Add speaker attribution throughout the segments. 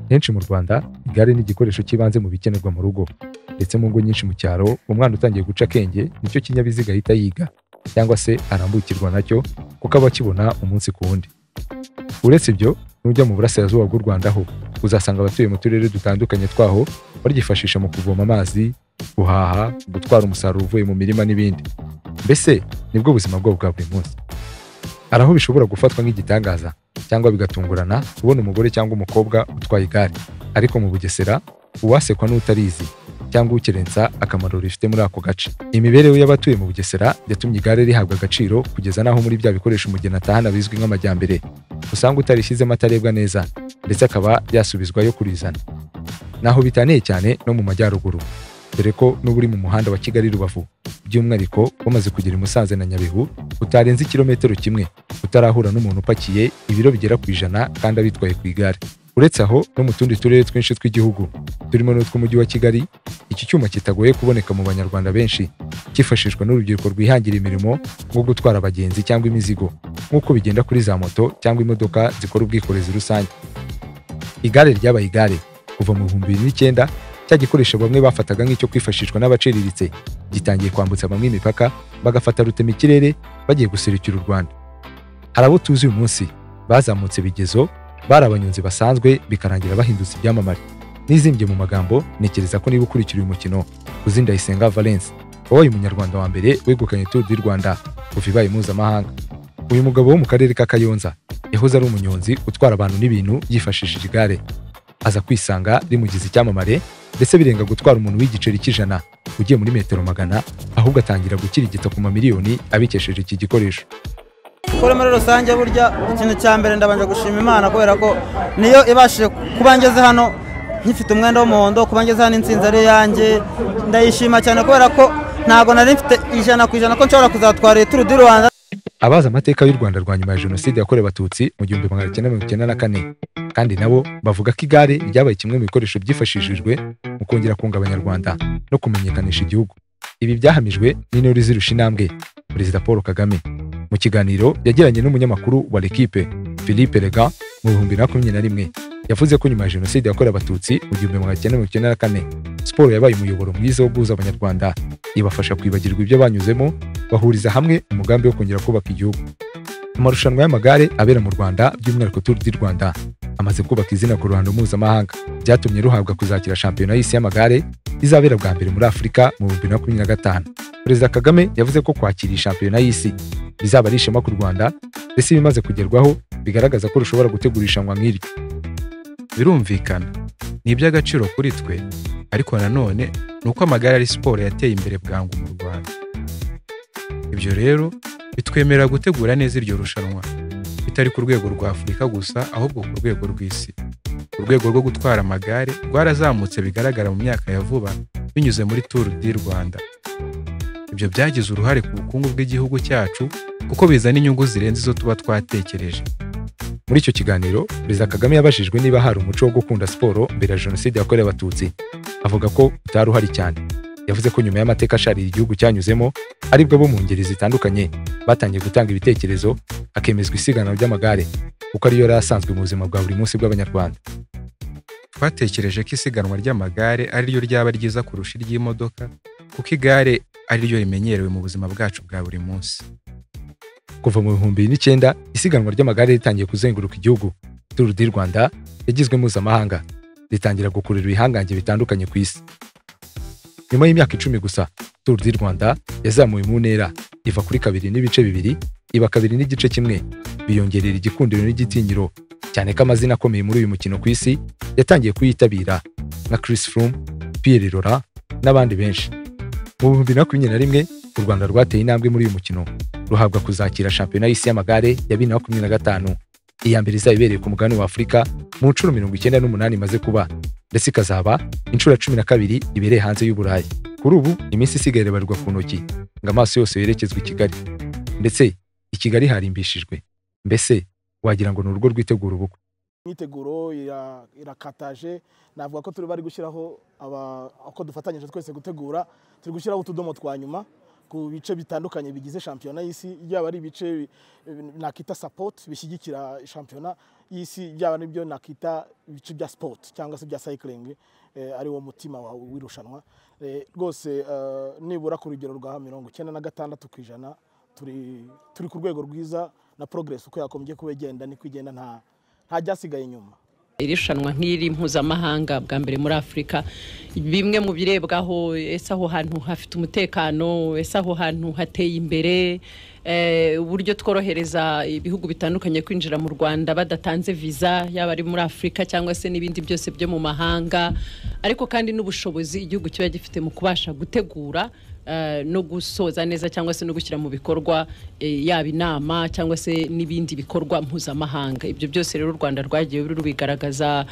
Speaker 1: Henshi mu Rwanda igare ni igikoresho cy'ibanze mu bikenerwa mu rugo, ndetse mu ngo nyinshi mu cyaro umwana utangiye guca akenge nicyo kinyabiziga ahita yiga cyangwa se arambukirwa nacyo kuko aba akibona umunsi ku wundi. Uretse ibyo, nujya mu burasirazuba bw'u Rwanda ho uzasanga abatuye mu turere dutandukanye twaho baryifashisha mu kuvoma amazi, guhaha, gutwara umusaruro uvuye mu mirima n'ibindi. Mbese nibwo buzima bwabo bwa buri munsi. Hari aho bishobora gufatwa nk'igitangaza cyangwa bigatungurana kubona umugore cyangwa umukobwa utwaye igare, ariko mu Bugesera uwasekwa n'utarizi cyangwa ukerensa akamaro rifite muri ako gace. Imibereho y'abatuye mu Bugesera yatumye igare rihabwa agaciro kugeza naho muri bya bikoresho umugeni atahana bizwi nk'amajyambere usanga utarishyizemo atarebwa neza, ndetse akaba yasubizwayo kurizana. Naho bitaniye cyane no mu majyaruguru, dore ko n'uburi mu muhanda wa Kigali Rubavu by'umwihariko wamaze kugera i Musanze na Nyabihu utarenze kilometero kimwe utarahura n'umuntu upakiye ibiro bigera ku 100 kandi abitwaye ku igare. Uretse aho no mu tundi turere twinshi tw'igihugu turimo n'utw'umujyi wa Kigali, iki cyuma kitagoye kuboneka mu banyarwanda benshi, kifashishwa n'urubyiruko rwihangira imirimo nko gutwara abagenzi cyangwa imizigo nk'uko bigenda kuri za moto cyangwa imodoka zikora ubwikorezi rusange. Igare ryabaye igare kuva mu 2009, cya gikoresho bamwe bafataga nk'icyo kwifashishwa n'abaciriritse gitangiye kwambutsa bamwe imipaka bagafata rutema ikirere bagiye guserukira u Rwanda. Hari abo tuzi uyu munsi bazamutse bigezo, bari abanyonzi basanzwe bikarangira bahindutse ibyamamare. Nizimbye mu magambo, ntekereza ko niba ukurikira uyu mukino uzi Ndayisenga Valens, wabaye umunyarwanda wa mbere wegukanye Tour du Rwanda kuva ibaye mpuzamahanga. Uyu mugabo wo mu karere ka Kayonza yahoze ari umunyonzi utwara abantu n'ibintu yifashishije igare, aza kwisanga rimugize icyamamare, ndetse birenga gutwara umuntu w'igiceri cy'ijana ugiye muri metero 100, ahubwo atangira gukirigita ku mamiliyoni abikesheje iki gikoresho.
Speaker 2: Kuri muri rusange burya ikintu cya mbere ndabanje gushima Imana kubera ko niyo ibashije kuba ngeze hano nkifite umwenda w'umuhondo, kuba ngeze hano insinzi ari yanjye, ndayishima cyane kubera ko ntago nari mfite 100% ko nshobora kuzatwara Tour du Rwanda.
Speaker 1: Abaza amateka y'u Rwanda rwa nyuma ya Jenoside yakorewe Abatutsi mu 1994 kandi nabo bavuga ko igare ryabaye kimwe mu bikoresho byifashishijwe mu kongera kunga Abanyarwanda no kumenyekanisha igihugu. Ibi byahamijwe n'intore zirusha intambwe Perezida Paul Kagame mu kiganiro yagiranye n'umunyamakuru wa L'Equipe Philippe Lega mu 2021. Yavuze ko nyuma ya Jenoside yakorewe Abatutsi mu 1994 siporo yabaye umuyoboro mwiza wo guhuza Abanyarwanda, ibafasha kwibagirwa ibyo banyuzemo, bahuriza hamwe umugambi wo kongera kubaka igihugu. Amarushanwa y'amagare abera mu Rwanda by'umwihariko Tour du Rwanda amaze kubaka izina ku ruhando mpuzamahanga, byatumye ruhabwa kuzakira shampiyona y'isi y'amagare izabera bwa mbere muri Afurika mu 2025. Perezida Kagame yavuze ko kwakira shampiyona y'isi bizaba ari ishema ku Rwanda, ndetse bimaze kugerwaho bigaragaza ko rushobora gutegura irushanwa nk'iri.
Speaker 3: Birumvikana ni iby'agaciro kuri twe, ariko nanone nuko amagare ari siporo yateye imbere bwangu mu Rwanda. Ibyo rero bitwemerera gutegura neza iryo rushanwa, bitari ku rwego rwa Afurika gusa ahubwo ku rwego rw'isi. Urwego rwo gutwara amagare rwarazamutse bigaragara mu myaka ya vuba binyuze muri Tour du Rwanda. Ibyo byagize uruhare ku bukungu bw'igihugu cyacu kuko bizana inyungu zirenze izo tuba twatekereje.
Speaker 1: Muri icyo kiganiro, Perezida Kagame yabajijwe niba hari umuco wo gukunda siporo mbere ya Jenoside yakorewe Abatutsi, avuga ko utari uhari cyane. Yavuze ko nyuma y'amateka asharira igihugu cyanyuzemo aribwo bo mu ngeri zitandukanye batangiye gutanga ibitekerezo, akemezwa isiganwa ry'amagare kuko ariyo yari asanzwe mu buzima bwa buri munsi bw'Abanyarwanda.
Speaker 3: Twatekereje ko isiganwa ry'amagare ari ryo ryaba ryiza kurusha iry'imodoka kuko igare ari ryo rimenyerewe mu buzima bwacu bwa buri munsi.
Speaker 1: Kuva mu 2009 isiganwa ry'amagare ritangiye kuzenguruka igihugu, Tour du Rwanda yagizwe mpuzamahanga, ritangira gukurura ibihangange bitandukanye ku isi. Nyuma y'imyaka 10 gusa, Tour du Rwanda yazamuye mu ntera iva kuri 2.2 iba 2.1, biyongerera igikundiro n'igitinyiro cyane ko amazina akomeye muri uyu mukino ku isi yatangiye kuyitabira nka Chris Froome, Pierre Laurent n'abandi benshi. Mu 2021 u Rwanda rwateye intambwe muri uyu mukino, ruhabwa kuzakira shampiyona y'isi y'amagare ya 2025, iya mbere izabereye ku mugabane wa Afurika mu nshuro 98 imaze kuba, ndetse ikazaba inshuro 12 ibereye hanze y'u Burayi. Kuri ubu iminsi isigaye ibarwa ku ntoki ngo amaso yose yerekezwe i Kigali, ndetse i Kigali harimbishijwe. Mbese wagira ngo ni urugo rwitegura ubukwe.
Speaker 4: imyiteguro irakataje. Navuga ko turi bari gushyiraho uko dufatanyije twese gutegura, turi gushyiraho utudomo twa nyuma ku bice bitandukanye bigize shampiyona y'isi, yaba ari ibice nakita support bishyigikira shampiyona y'isi, yaba nibyo nakita ibice bya sport cyangwa se bya cycling, ari wo mutima w'irushanwa. Rwose nibura ku rugero rwa 96% turi ku rwego rwiza, na progress uko yakomeje kubegenda ni kwigenda nta byasigaye inyuma.
Speaker 5: Irushanwa nk'iri mpuzamahanga bwa mbere muri Afrika, bimwe mu birebwaho, ese aho hantu hafite umutekano, ese aho hantu hateye imbere, uburyo tworohereza ibihugu bitandukanye kwinjira mu Rwanda badatanze visa, yaba ari muri Afrika cyangwa se n'ibindi byose byo mu mahanga, ariko kandi n'ubushobozi igihugu kiba gifite mu kubasha gutegura no gusoza neza cyangwa se no gushyira mu bikorwa yaba inama cyangwa se n'ibindi bikorwa mpuzamahanga. Ibyo byose rero u Rwanda rwagiye rubigaragaza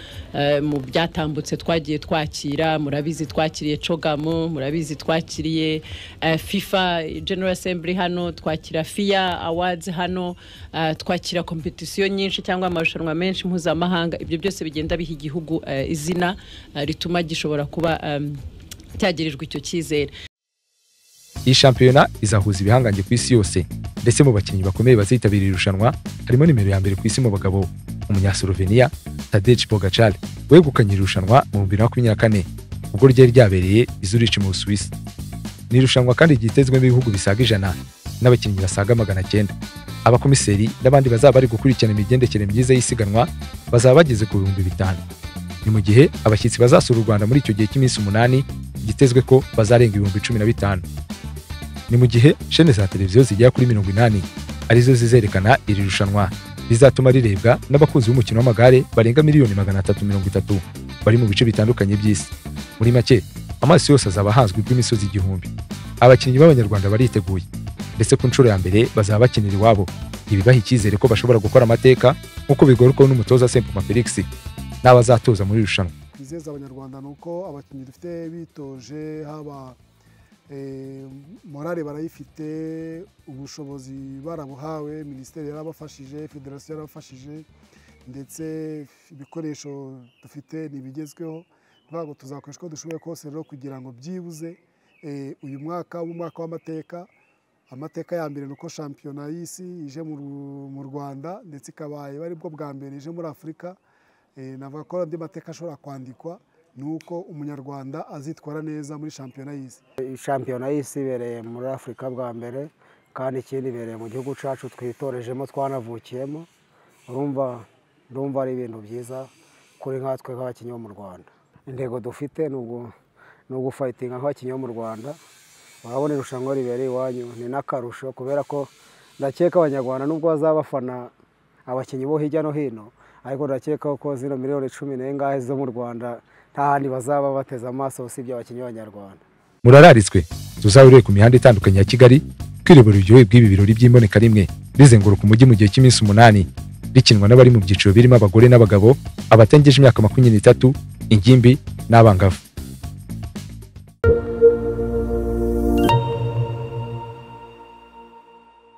Speaker 5: mu byatambutse. Twagiye twakira, murabizi twakiriye Cogamo, murabizi twakiriye FIFA General Assembly hano, twakira FIA Awards hano, twakira competition nyinshi cyangwa amarushanwa menshi mpuzamahanga. Ibyo byose bigenda biha igihugu izina rituma gishobora kuba cyagirijwe icyo cyizere.
Speaker 1: Iyi shampiyona izahuza ibihangange ku isi yose, ndetse mu bakinnyi bakomeye bazitabira irushanwa harimo nimero ya mbere ku isi mu bagabo, umunya-Slovenia Tadej Pogacar wegukanye irushanwa mu 2024 ubwo ryari ryabereye i Zurich mu Busuwisi. Ni irushanwa kandi ryitezwemo ibihugu bisaga 100 n'abakinnyi basaga 900. Abakomiseri n'abandi bazaba bari gukurikirana imigendekere myiza y'isiganwa bazaba bageze ku 5,000. Ni mu gihe abashyitsi bazasura u Rwanda muri icyo gihe cy'iminsi 8 gitezwe ko bazarenga 15,000. Ni mu gihe chaîne za televiziyo zigera kuri 80 arizo zizerekana iri rushanwa, bizatuma rirebwa n'abakunzi b'umukino w'amagare barenga 330,000 bari mu bice bitandukanye by'isi. Muri make amaso yose azaba hanzwe bw'imisozi 1000. Abakinnyi b'Abanyarwanda bariteguye, ndetse ku nshuro ya mbere bazaba bakinira iwabo. Ibibaha icyizere ko bashobora gukora amateka nk'uko bigarukaho n'umutoza Sempoma Felix n'abazatoza muri irushanwa.
Speaker 6: Kwizeza Abanyarwanda nuko abakinnyi dufite bitoje, haba morale barayifite, ubushobozi barabuhawe, ministeri yarabafashije, federasiyo yarabafashije, ndetse ibikoresho dufite nibigezweho. Ntabwo tuzakoresha ko dushoboye kose rero kugira ngo byibuze uyu mwaka w'umwaka w'amateka. Amateka ya mbere nuko shampiyona y'isi ije mu Rwanda, ndetse ikabaye bari bwo bwa mbere ije muri Afrika. Navuga ko andi mateka ashobora kwandikwa nuko umunyarwanda azitwara neza muri shampiyona y'isi.
Speaker 7: Shampiyona y'isi ibereye muri Afrika bwa mbere, kandi ikindi ibereye mu gihugu cyacu twitorejemo, twanavukiyemo. Urumva ari ibintu byiza kuri nkatwe nk'abakinnyi bo mu Rwanda. Intego dufite ni ugufayitinga nk'abakinnyi bo mu Rwanda. Urabona irushanwa ribereye iwanyu ni n'akarusho, kubera ko ndakeka Abanyarwanda nubwo bazabafana abakinnyi bo hirya no hino, ariko ndakeka ko zino 10,000 zo mu Rwanda nta handi bazaba bateze amaso usibye abakinnyi b'Abanyarwanda.
Speaker 1: Murararitswe tuzahurire ku mihanda itandukanye ya Kigali kwirebera ibyohe bw'ibi birori by'imboneka rimwe bizenguruka umujyi mu gihe cy'iminsi 8, bikinwa n'abari mu byiciro birimo abagore n'abagabo, abatengeje imyaka 23, ingimbi n'abangavu.